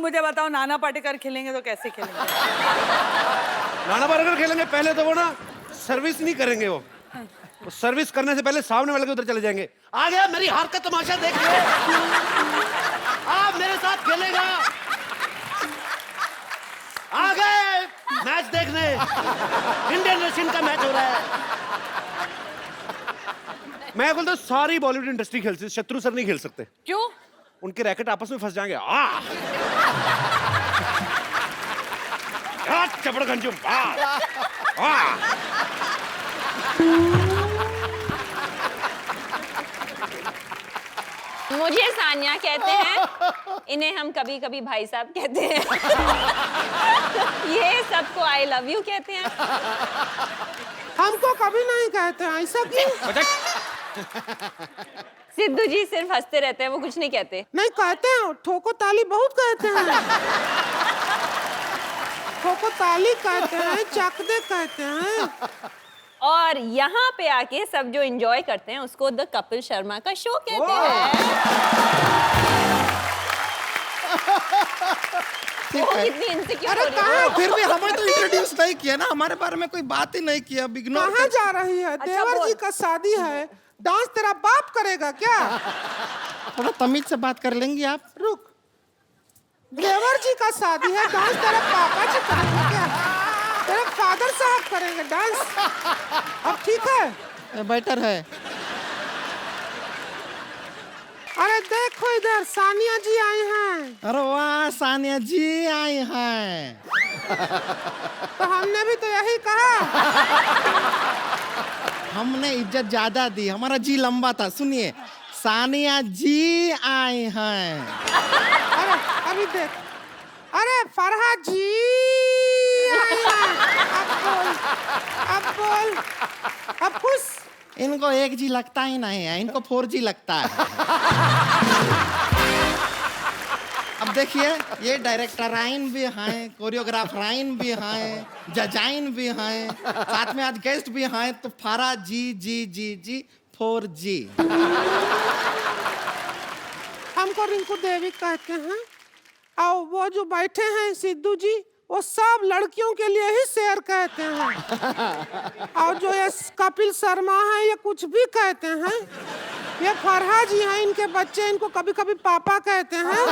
मुझे बताओ, नाना पाटेकर खेलेंगे तो कैसे खेलेंगे? नाना पाटेकर खेलेंगे, पहले तो वो ना सर्विस नहीं करेंगे। वो सर्विस करने से पहले सामने वाले के उधर चले जाएंगे। आ गया, मेरी हार का तमाशा देख ले। आप मेरे साथ खेलेगा। आ गए मैच देखने। इंडियन रशियन का मैच हो रहा है। मैं बोलता हूँ सारी बॉलीवुड इंडस्ट्री खेल सकती, शत्रु सर नहीं खेल सकते। क्यों? उनके रैकेट आपस में फंस जाएंगे। चपड़ गंजू। मुझे सानिया कहते हैं, इन्हें हम कभी कभी भाई साहब कहते हैं। ये सबको आई लव यू कहते हैं। हमको कभी नहीं कहते हैं, ऐसा क्यों? सिद्धू जी सिर्फ हंसते रहते हैं, वो कुछ नहीं कहते। नहीं कहते हैं, ठोको ताली बहुत कहते हैं। ठोको ताली कहते हैं, चकदे कहते हैं। और यहाँ पे आके सब जो एंजॉय करते हैं उसको द कपिल शर्मा का शो कहते हैं। वो कितनी इनसिक्योर हो रही है। फिर भी हमें तो इंट्रोड्यूस नहीं किया ना, हमारे बारे में कोई बात ही नहीं किया। कहाँ जा रही है? देवर जी का शादी है, डांस तेरा बाप करेगा क्या? थोड़ा तमीज से बात कर लेंगी आप? रुक, देवर जी का शादी है, डांस तेरा पापा जी करेंगे क्या? तेरे फादर साहब करेंगे डांस। अब ठीक है, बेटर है। अरे देखो इधर, सानिया जी आई हैं। अरे वाह, सानिया जी आई हैं। तो हमने भी तो यही कहा। हमने इज्जत ज्यादा दी, हमारा जी लंबा था। सुनिए, सानिया जी आई हैं। अरे अभी देख, अरे फरहाद जी आई हैं। अब बोल, अब खुश। इनको 1G लगता ही नहीं है, इनको 4G लगता है। अब देखिए, ये डायरेक्टराइन भी हैं, कोरियोग्राफराइन भी हैं, जजाइन भी हैं, साथ में आज गेस्ट भी हैं। तो फारा जी जी जी जी 4G। हमको रिंकू देवी कहते हैं। और वो जो बैठे हैं सिद्धू जी, वो सब लड़कियों के लिए ही शेर कहते हैं। और जो ये कपिल शर्मा है, ये कुछ भी कहते हैं। ये फरहा जी हैं, इनके बच्चे इनको कभी कभी पापा कहते हैं।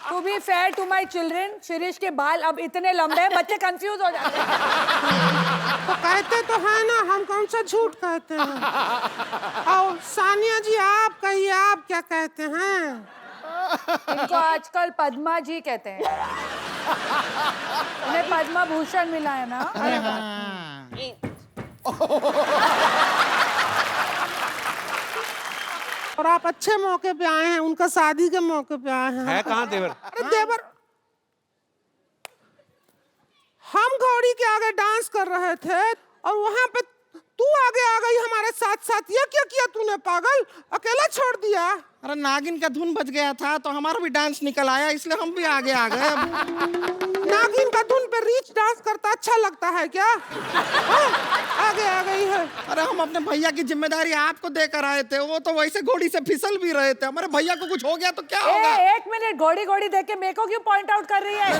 To be fair to my children, Shirish के बाल अब इतने लंबे हैं, बच्चे कंफ्यूज हो जाते हैं। तो कहते तो है ना, हम कौन सा झूठ कहते हैं। और सानिया जी आप कहिए, आप क्या कहते हैं? इनको आजकल पद्मा जी कहते हैं। उन्हें पद्मा भूषण मिला है ना। अरे हाँ। और आप अच्छे मौके पे आए हैं, उनका शादी के मौके पे आए हैं। है कहाँ देवर? अरे देवर, हम घोड़ी के आगे डांस कर रहे थे और वहाँ पे तू आगे आ गई हमारे साथ साथ। ये क्या किया तूने पागल? अकेला छोड़ दिया? अरे नागिन का धुन बज गया था तो हमारा भी डांस निकल आया, इसलिए हम भी आगे आ गए। नागिन का धुन पे रीच डांस करता अच्छा लगता है क्या? आगे आ गई है। अरे हम अपने भैया की जिम्मेदारी आपको देकर आए थे, वो तो वैसे घोड़ी से फिसल भी रहे थे। हमारे भैया को कुछ हो गया तो क्या होगा? एक मिनट, घोड़ी घोड़ी देख के मेरे को क्यों पॉइंट आउट कर रही है?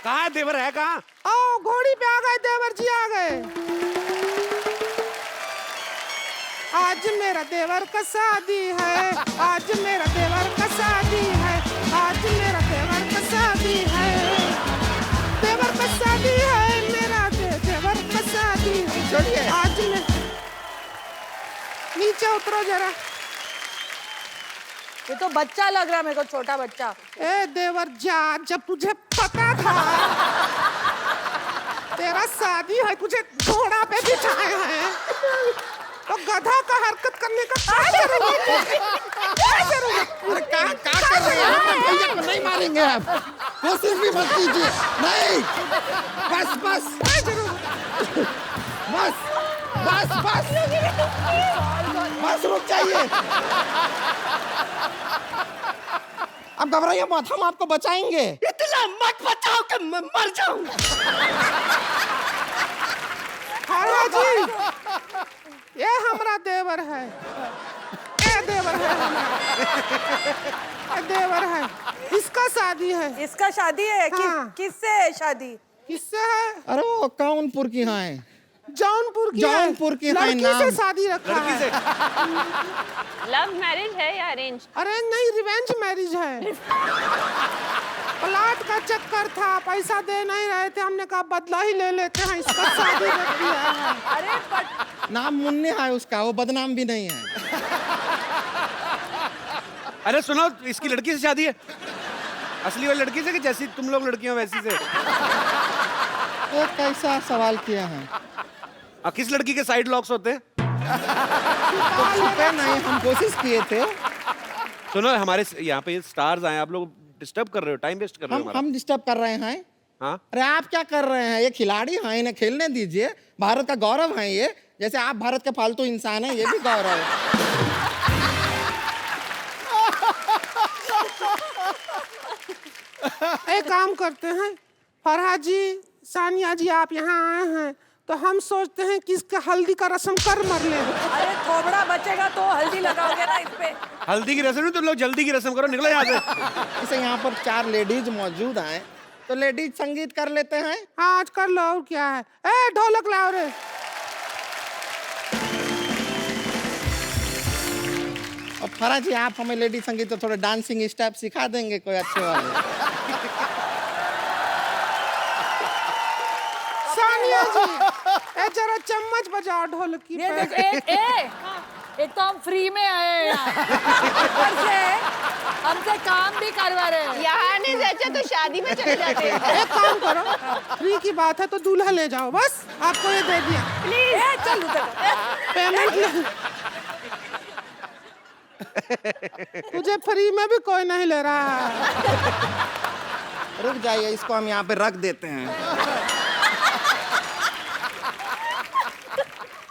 कहाँ है देवर? है कहाँ? आओ, घोड़ी पे आ गए, देवर जी आ गए। आज मेरा देवर का शादी है, आज मेरा देवर का शादी है, आज मेरा देवर का शादी है, देवर का शादी है, मेरा देवर का शादी है। छोड़िए। आज मैं नीचे उतरो जरा। ये तो बच्चा लग रहा है मेरे को, छोटा बच्चा। ए देवर जा, जब तुझे पता था तेरा शादी है, तुझे घोड़ा पे बिठाए हैं, तो गधा का हरकत करने का क्या जरूरत है? क्या जरूरत? अरे क्या कर रहे हैं? भैया को नहीं मारेंगे आप, कोशिश भी मत कीजिए। नहीं, बस बस बस बस बस बस रुक जाइए। अब घबराइए मत, हम आपको बचाएंगे। इतना मत बचाओ कि मैं मर जाऊं। फरहा जी, ये हमारा देवर है, ये देवर है हमारा, ये देवर है, इसका शादी है। इसका शादी है? हाँ। किससे है शादी? किससे है? अरे वो कानपुर की हैं। जौनपुर की जौनपुर की है लड़की नाम। से शादी रखा लड़की है। से लव मैरिज है या अरेंज? अरे नहीं, रिवेंज मैरिज है। प्लाट का चक्कर था, पैसा दे नहीं रहे थे, हमने कहा बदला ही ले लेते हैं, इसका शादी रख दिया है। अरे but नाम मुन्ने है उसका, वो बदनाम भी नहीं है। अरे सुनो, इसकी लड़की से शादी है? असली वाली लड़की से कि जैसी तुम लोग लड़कियां वैसी से? ये कैसा सवाल किया है? किस लड़की के साइड लॉक्स होते हैं? तो छुपे नहीं, हम कोशिश किए थे। सुनो, हमारे यहाँ पे स्टार्स आए, आप लोग डिस्टर्ब कर रहे हो, टाइम वेस्ट कर रहे हो हमारा। हम डिस्टर्ब कर रहे हैं। हाँ? अरे आप क्या कर रहे हैं? ये खिलाड़ी हैं, इन्हें खेलने दीजिए। भारत का गौरव है ये, जैसे आप भारत के फालतू इंसान हैं, ये भी गौरव है। एक काम करते हैं, फरहाद जी, सानिया जी, आप यहाँ आए हैं तो हम सोचते हैं कि इसके हल्दी का रस्म कर मर ले। अरे थोबड़ा बचेगा तो हल्दी लगाओगे ना इस पे। हल्दी की रस्म नहीं, तुम लोग जल्दी की रस्म करो, निकलो यहाँ से। जैसे यहाँ पर 4 लेडीज मौजूद हैं, तो लेडीज संगीत कर लेते हैं। हाँ, आज कर लो, और क्या है। ए ढोलक लाओ रे। और फराज जी, आप हमें लेडी संगीत तो थोड़े डांसिंग स्टेप सिखा देंगे कोई अच्छे वाले? सानिया जी, ए जरा चम्मच बजाओ ढोलकी ये पे। देख, एक तो हम फ्री में आए हैं यहाँ। ऊपर से हमसे काम भी करवा रहे हैं। यहाँ नहीं से अच्छा तो शादी में चले जाते हैं। एक काम करो, फ्री की बात है तो दूल्हा ले जाओ, बस आपको ये दे दिया। प्लीज चल उधर। पेमेंट ले। तुझे फ्री में भी कोई नहीं ले रहा है। रुक जाइए, इसको हम यहाँ पे रख देते हैं।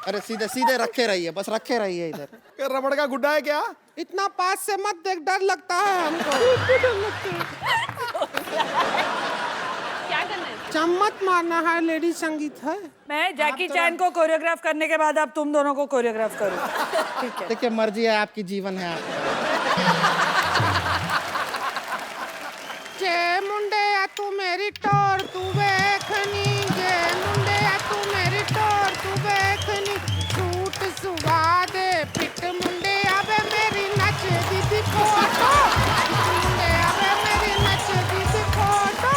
अरे सीधे सीधे रखे रहिए, बस रखे रहिए इधर। रबड़ का गुड्डा है क्या? इतना पास से मत देख, डर लगता है हमको। क्या करना है? चम्मच मारना है, लेडी संगीत है। मैं जैकी चैन को कोरियोग्राफ करने के बाद अब तुम दोनों को कोरियोग्राफ करूँ। ठीक है। देखिए, मर्जी है आपकी, जीवन है आपका। जे मुंडे आ तू मेरी टोर तू देखनी, जे मुंडे आ तू मेरी टोर तू देखनी, सूट सुगा दे पिट मुंडे आवे मेरी नच दीदी फोटो, मुंडे आवे मेरी नच दीदी फोटो,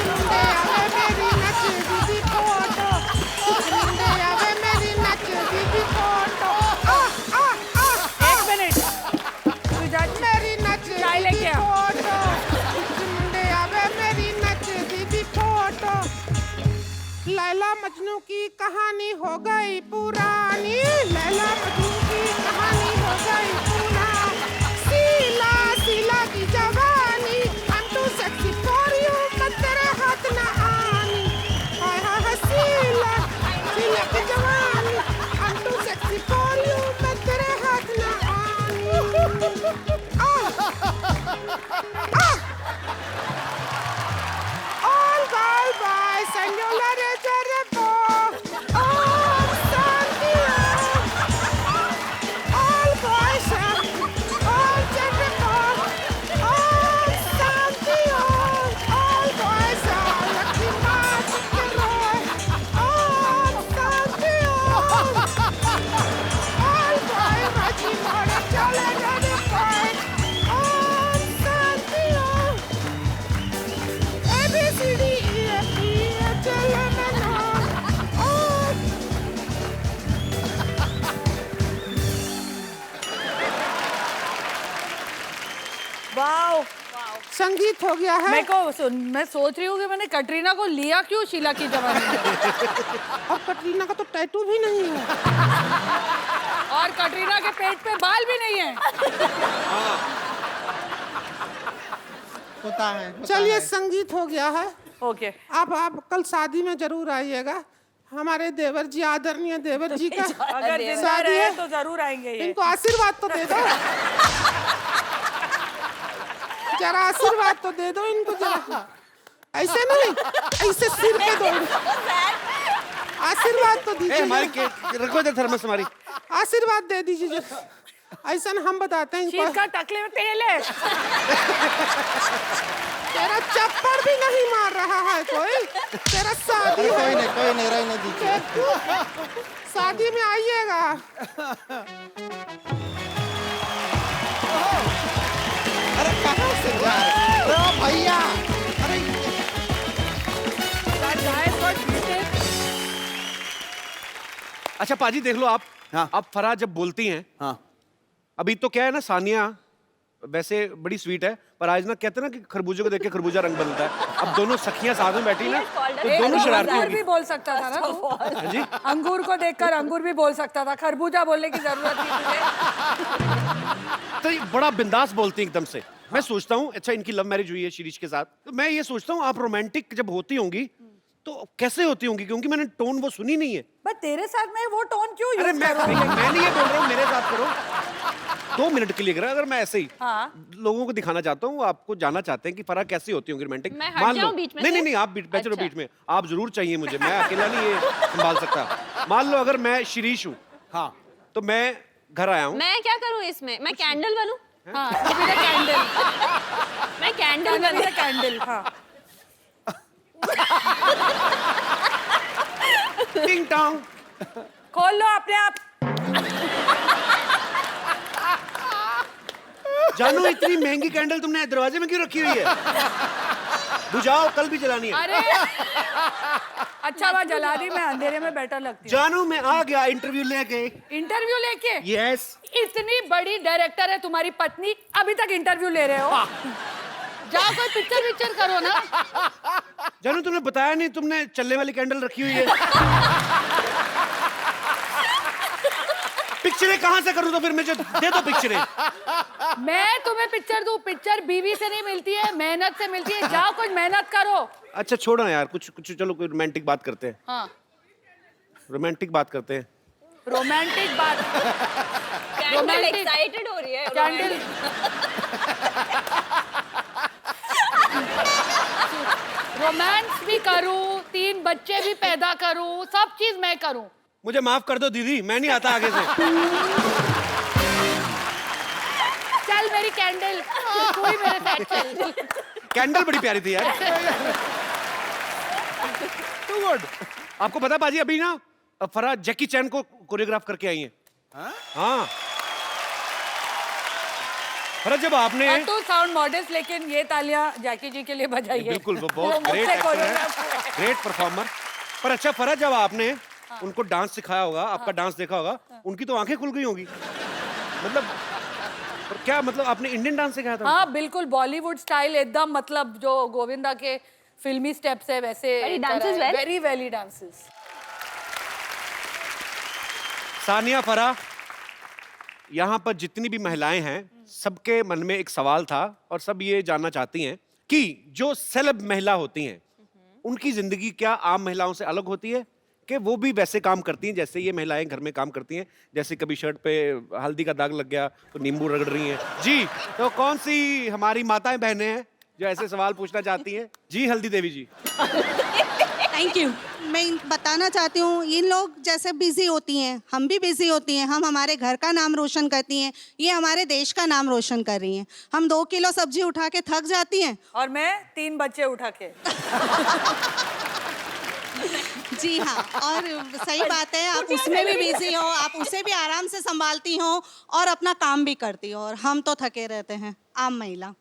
मुंडे आवे मेरी नच दीदी फोटो, मुंडे आवे मेरी नच दीदी फोटो। एक मिनट, तू जा मेरी नच चाय लेके आ। फोटो, मुंडे आवे मेरी नच दीदी फोटो। लैला मजनू की कहानी हो गई पुरानी, लैला मजनू की कहानी हो गई पुरानी, सीला सीला की जवानी, I'm too sexy for you, मैं तेरे हाथ न आनी, हाय हाय हाय सीला सीला की जवानी, I'm too sexy for you, मैं तेरे हाथ न आनी। All bye bye, señora Repo. Oh, Santia. All boys, all Repo. Oh, Santia. All boys, lucky match the roy. Oh, Santia. All boy, Raji Mora chale ready boy. Oh, Santia. A B C D E F G H I J K L M N O. Wow. संगीत हो गया है। मैं सोच रही हूँ कि मैंने कटरीना को लिया क्यों शीला की जवानी में। और कटरीना का तो टैटू भी नहीं है। और कटरीना के पेट पे बाल भी नहीं है। होता है। चलिए, संगीत हो गया है। ओके। अब आप कल शादी में जरूर आइएगा। हमारे देवर जी, आदरणीय देवर जी का अगर जिंदा शादी रहे है, तो जरूर आएंगे ये। इनको आशीर्वाद तो दे दो। जरा आशीर्वाद तो दे दो इनको जरा। ऐसे नहीं, ऐसे सिर पे दो। आशीर्वाद तो ए, दीजिए। हमारी रखो इधर थर्मस हमारी। आशीर्वाद दे दीजिए। ऐसा हम बताते हैं शीत का टकले में तेल है। तेरा चप्पड़ भी नहीं मार रहा है कोई। तेरा शादी कोई नहीं रहने दीजिए। शादी में आइएगा। अरे कहाँ से जा रहे हो भैया? अरे अच्छा पाजी देख लो आप। हाँ। अब फराह जब बोलती हैं, हाँ अभी तो क्या है ना, सानिया वैसे बड़ी स्वीट है, पर आज ना कहते हैं ना कि खरबूजे को देख के खरबूजा रंग बदलता है। अब दोनों सखियां साथ में बैठी ना, तो दोनों शरारती अंगूर होगी। भी बोल सकता था ना तू। हाँ जी। अंगूर को देखकर अंगूर भी बोल सकता था, खरबूजा बोलने की जरूरत थी तुझे। तो ये बड़ा बिंदास बोलती है एकदम से। मैं सोचता हूँ अच्छा इनकी लव मैरिज हुई है शिरीष के साथ, तो मैं ये सोचता हूँ आप रोमांटिक जब होती होंगी तो कैसे होती होंगी, क्योंकि मैंने टोन वो सुनी नहीं है। बट तेरे साथ में वो टोन क्यों अरे यूज मैं कर रही है? नहीं ये बोल रहा हूँ मेरे साथ करो 2 मिनट के लिए करो। अगर मैं ऐसे ही हाँ। लोगों को दिखाना चाहता हूँ, आपको जानना चाहते हैं कि फराह कैसी होती होंगी रोमांटिक। मैं हट जाऊं बीच में से? नहीं आप बैठो अच्छा। बीच में। आप जरूर चाहिए मुझे, मैं अकेला नहीं ये संभाल सकता। मान लो अगर मैं शिरीष हूँ, हाँ तो मैं घर आया हूँ। मैं क्या करूं इसमें? मैं कैंडल बनूं? हाँ, कैंडल मैं कैंडल बनूं? कैंडल। हाँ टिंग टोंग। खोल लो अपने आप। जानू इतनी महंगी कैंडल तुमने दरवाजे में क्यों रखी हुई है? बुझाओ, कल भी जलानी है। अरे अच्छा बात जला दी, मैं अंधेरे में बेटर लगती हूँ। जानू मैं आ गया इंटरव्यू लेके। इंटरव्यू लेके? यस। इतनी बड़ी डायरेक्टर है तुम्हारी पत्नी, अभी तक इंटरव्यू ले रहे हो? जाओ कोई पिक्चर करो ना। जानू तुमने बताया नहीं तुमने चलने वाली कैंडल रखी हुई है। पिक्चरें कहां से करूं? तो फिर मुझे दे दो पिक्चरें। मैं तुम्हें पिक्चर दूं? पिक्चर बीवी से नहीं मिलती है, मेहनत से मिलती है। जाओ कुछ मेहनत करो। अच्छा छोड़ो यार, कुछ चलो कोई रोमांटिक बात करते हैं। हाँ रोमांटिक बात करते हैं। रोमांटिक बात। Candle Romantic। एक्साइटेड हो रही है। कैंडल। रोमांस भी करूं, 3 बच्चे भी पैदा करूं, सब चीज मैं करूं। मुझे माफ कर दो दीदी, मैं नहीं आता आगे से। चल मेरी कैंडल, तू ही मेरे साथ चल। कैंडल बड़ी प्यारी थी यार। Too good. आपको पता बाजी अभी ना फराह जैकी चैन को कोरियोग्राफ करके आई है। हाँ फराह जब आपने और तू साउंड मॉडेस्ट, लेकिन ये तालियां जैकी जी के लिए बजाइए। बिल्कुल वो बहुत ग्रेट एक्टर है, ग्रेट परफॉर्मर। पर अच्छा फराह जब आपने उनको डांस सिखाया होगा, आपका डांस देखा होगा, उनकी तो आंखें खुल गई होगी। मतलब और क्या मतलब आपने इंडियन डांस सिखाया था? हाँ बिल्कुल, बॉलीवुड स्टाइल एकदम, मतलब जो गोविंदा के फिल्मी स्टेप्स है वैसे। वेरी वेली डांसेस। सानिया फराह, यहाँ पर जितनी भी महिलाएं हैं सबके मन में एक सवाल था और सब ये जानना चाहती हैं कि जो सेलेब महिला होती हैं उनकी जिंदगी क्या आम महिलाओं से अलग होती है, कि वो भी वैसे काम करती हैं जैसे ये महिलाएं घर में काम करती हैं, जैसे कभी शर्ट पे हल्दी का दाग लग गया तो नींबू रगड़ रही हैं। जी तो कौन सी हमारी माताएं बहनें हैं जो ऐसे सवाल पूछना चाहती हैं? जी हल्दी देवी जी। Thank you. मैं बताना चाहती हूँ, इन लोग जैसे बिजी होती हैं, हम भी बिजी होती हैं। हम हमारे घर का नाम रोशन करती हैं, ये हमारे देश का नाम रोशन कर रही हैं। हम 2 किलो सब्जी उठा के थक जाती हैं, और मैं 3 बच्चे उठा के। जी हाँ। और सही बात है, आप उसमें भी बिजी हो, आप उसे भी आराम से संभालती हो और अपना काम भी करती हो, और हम तो थके रहते हैं आम महिला।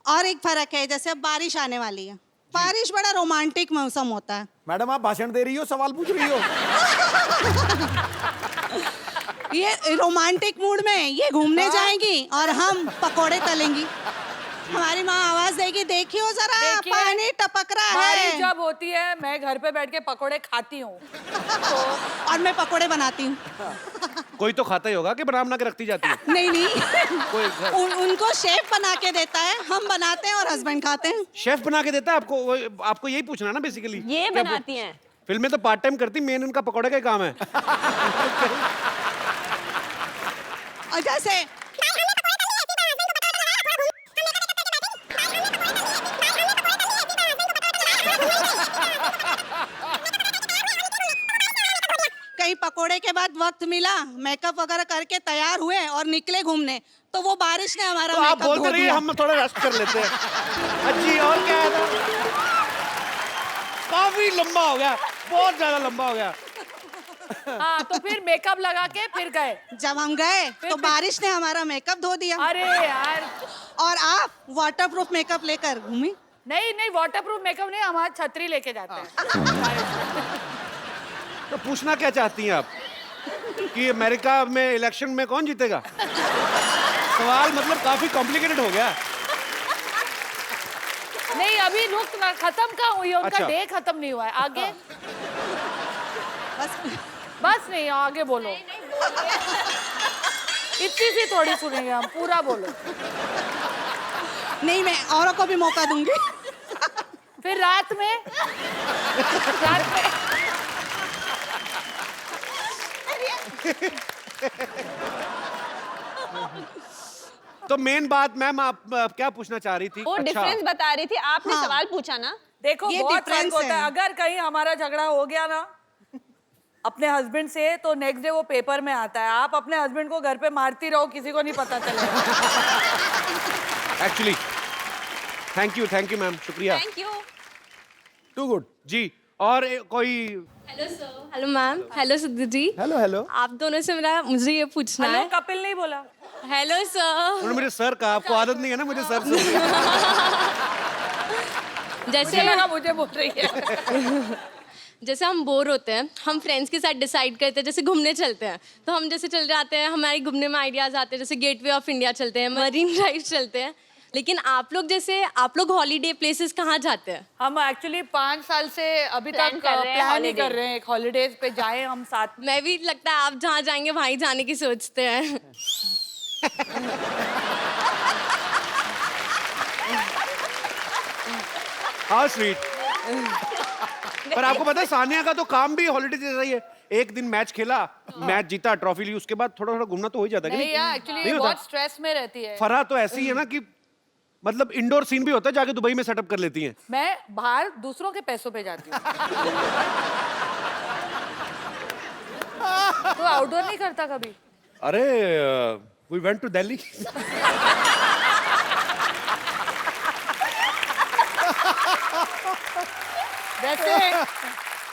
और एक फर्क है, जैसे अब बारिश आने वाली है, बारिश बड़ा रोमांटिक मौसम होता है। मैडम आप भाषण दे रही हो, सवाल पूछ रही हो? ये रोमांटिक मूड में ये घूमने जाएंगी और हम पकोड़े तलेंगी। हमारी माँ आवाज देगी, देखियो जरा देखिए, पानी टपक रहा बारिश है। जब होती है मैं घर पे बैठ के पकोड़े खाती हूँ। और मैं पकोड़े बनाती हूँ। कोई तो खाता ही होगा कि बना के रखती जाती है? नहीं कोई उनको शेफ बना के देता है, हम बनाते हैं और हस्बैंड खाते हैं। शेफ बना के देता है आपको? आपको यही पूछना है ना बेसिकली। ये बनाती हैं। फिल्म में तो पार्ट टाइम करती, मेन उनका पकौड़े का ही काम है। और जैसे कहीं पकोड़े के के बाद वक्त मिला, मेकअप वगैरह करके तैयार हुए और निकले घूमने, तो वो बारिश ने हमारा तो आप मेकअप बोलते धो रहिए, दिया। हम थोड़ा रेस्ट कर लेते हैं। अच्छी, और क्या है? काफी लंबा हो गया, बहुत ज्यादा लंबा हो गया। हाँ, तो फिर मेकअप लगा के फिर गए। जब हम गए तो बारिश ने हमारा मेकअप धो दिया। अरे यार, और आप वाटरप्रूफ मेकअप लेकर घूमी। नहीं नहीं, वाटरप्रूफ मेकअप नहीं, हमारा छतरी लेके जाते हैं। तो पूछना क्या चाहती हैं आप कि अमेरिका में इलेक्शन में कौन जीतेगा? सवाल मतलब काफी कॉम्प्लिकेटेड हो गया। नहीं, अभी रुक ना, खत्म कहाँ हुई है? उनका अच्छा। डे खत्म नहीं हुआ है। आगे बस बस नहीं, आगे बोलो। इतनी सी थोड़ी सुनेंगे हम, पूरा बोलो। नहीं, मैं औरों को भी मौका दूंगी। फिर रात में तो मेन बात मैम, आप क्या पूछना चाह रही थी? वो डिफरेंस बता रही थी, आपने हाँ। सवाल पूछा ना। देखो, ये बहुत difference फर्क होता है। है। अगर कहीं हमारा झगड़ा हो गया ना अपने हस्बैंड से, तो नेक्स्ट डे वो पेपर में आता है। आप अपने हस्बैंड को घर पे मारती रहो, किसी को नहीं पता चलेगा। एक्चुअली थैंक यू मैम, शुक्रिया। Thank you. Too good. जी, और कोई? Hello sir. Hello ma'am. Hello Sidhu ji. Hello hello. आप दोनों से मुझे ये पूछना हेलो, है। कपिल नहीं बोला। Hello sir. उन्होंने मुझे सर कहा, आपको आदत नहीं है ना मुझे सर से। मुझे जैसे लगा मुझे बोल रही है। जैसे हम बोर होते हैं, हम फ्रेंड्स के साथ डिसाइड करते हैं, जैसे घूमने चलते हैं, तो हम जैसे चल जाते हैं, हमारे घूमने में आइडियाज आते हैं, जैसे गेटवे ऑफ इंडिया चलते हैं, मरीन ड्राइव चलते हैं। लेकिन आप लोग हॉलीडे प्लेसेस कहाँ जाते हैं? हम एक्चुअली 5 साल से अभी Plan तक कर रहे हैं प्लान ही holiday। कर रहे हैं, एक हॉलीडेज पे जाए हम साथ में। मैं भी, लगता है आप जहाँ जाएंगे वहीं जाने की सोचते हैं। हाँ स्वीट। पर आपको पता है सानिया का तो काम भी हॉलीडे जैसा ही है। एक दिन मैच खेला, मैच जीता, ट्रॉफी ली, उसके बाद थोड़ा थोड़ा घूमना तो हो ही जाता है कि नहीं यार, एक्चुअली नहीं होता? बहुत स्ट्रेस में रहती है। फरहा तो ऐसी है ना कि मतलब इंडोर सीन भी होता है, जाके दुबई में सेटअप कर लेती हैं। मैं बाहर दूसरों के पैसों पे जाती हूँ। तो आउटडोर नहीं करता कभी? अरे वी वेंट टू दिल्ली। वैसे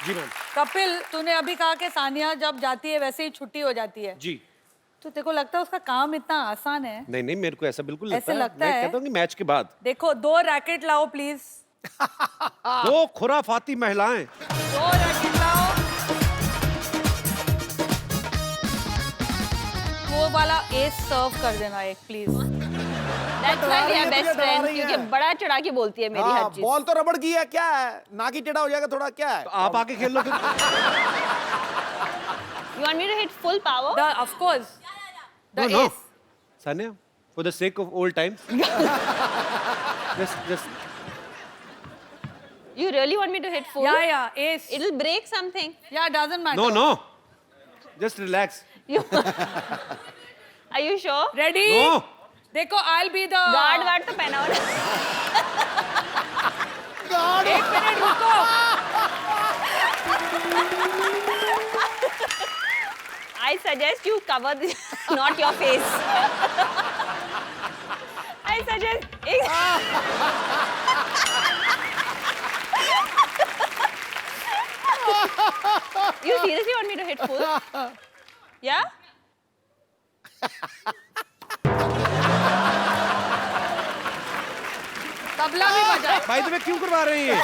जी मैम। कपिल, तूने अभी कहा कि सानिया जब जाती है वैसे ही छुट्टी हो जाती है, जी। तो तेरे को लगता है उसका काम इतना आसान है? नहीं नहीं, मेरे को ऐसा बिल्कुल ऐसे लगता मैं है? कहता हूँ कि मैच के बाद देखो, 2 रैकेट लाओ प्लीज। 2 खुराफाती महिलाएं। 2 रैकेट लाओ। वो वाला एस सर्व कर देना एक please. That's why we are तुझे best डरा friends, रही है। क्योंकि बड़ा चढ़ा के बोलती है मेरी हर चीज। बॉल तो रबड़ की है, क्या है? ना की टेढ़ा हो जाएगा थोड़ा, क्या है? तो आप आके खेल लो फिर। You want me to hit full power? Of course. The No, no. ace. Sanya, for the sake of old times. just. You really want me to hit full? Yeah, ace. It'll break something. Yeah, doesn't matter. No, no. Just relax. Are you sure? Ready? No. देखो, I'll be the guard ward तो पहना हो ना। 1 minute रुको। I suggest you cover not your face. I suggest You seriously want me to hit full? Yeah? Tabla भी बजाए। भाई तुम्हें क्यों करवा रहे हैं ये?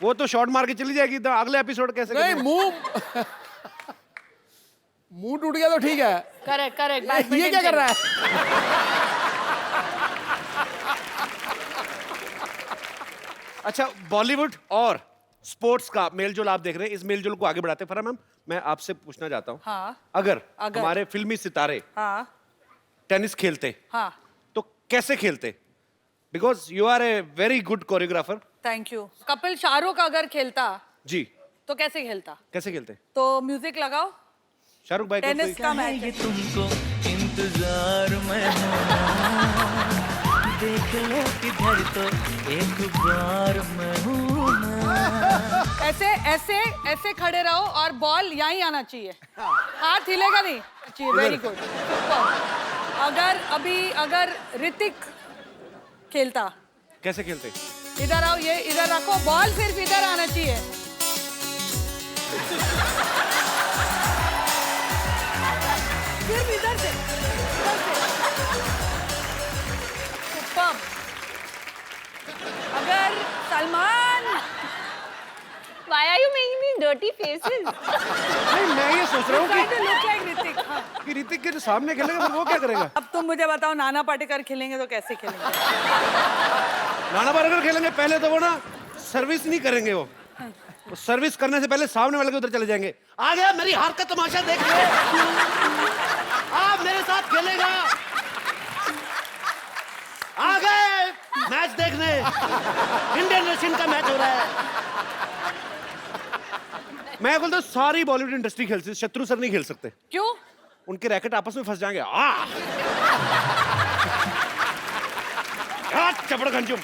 वो तो शॉट मार के चली जाएगी, तो अगले एपिसोड कैसे नहीं, करेंगे? मुंह टूट गया तो ठीक है। Correct correct. ये क्या कर रहा है? अच्छा, बॉलीवुड और स्पोर्ट्स का मेलजोल आप देख रहे हैं, इस मेलजोल को आगे बढ़ाते हैं। फरा मैम, मैं आपसे पूछना चाहता हूँ, हाँ। अगर अगर। हमारे फिल्मी सितारे हाँ टेनिस खेलते हाँ। तो कैसे खेलते? Because you are a very good choreographer. Thank you. Kapil Shahrukh अगर खेलता जी। तो कैसे खेलता? कैसे खेलते? तो म्यूजिक लगाओ, शाहरुख भाई को टेनिस का मैच है। तुमको इंतजार में देख लो किधर तो एक बार मैं हूँ ना। ऐसे ऐसे ऐसे खड़े रहो और बॉल यहीं आना चाहिए, हाथ हिलेगा नहीं चाहिए। Very good. अगर ऋतिक खेलता। कैसे खेलते? इधर आओ, ये इधर रखो, बॉल सिर्फ इधर आना चाहिए। सिर्फ इधर से, Superb. अगर Salman Why are you making these dirty faces? नहीं, मैं ये सोच रहा हूँ try to look like Hrithik, हाँ। कि ऋतिक के जो सामने खेलेगा फिर वो क्या करेगा? अब तुम मुझे बताओ, नाना पाटेकर खेलेंगे तो कैसे खेलेंगे? नाना पाटेकर खेलेंगे पहले तो वो ना सर्विस नहीं करेंगे वो सर्विस करने से पहले सामने वाले के उधर चले जाएंगे। आ गया, मेरी हार का तमाशा देख ले। आप मेरे साथ खेलेगा। आ गए मैच देखने, इंडियन रशियन का मैच हो रहा है। मैं बोलता हूँ सारी बॉलीवुड इंडस्ट्री खेलती है, शत्रु सर नहीं खेल सकते। क्यों? उनके रैकेट आपस में फंस जाएंगे। चपड़ गंजू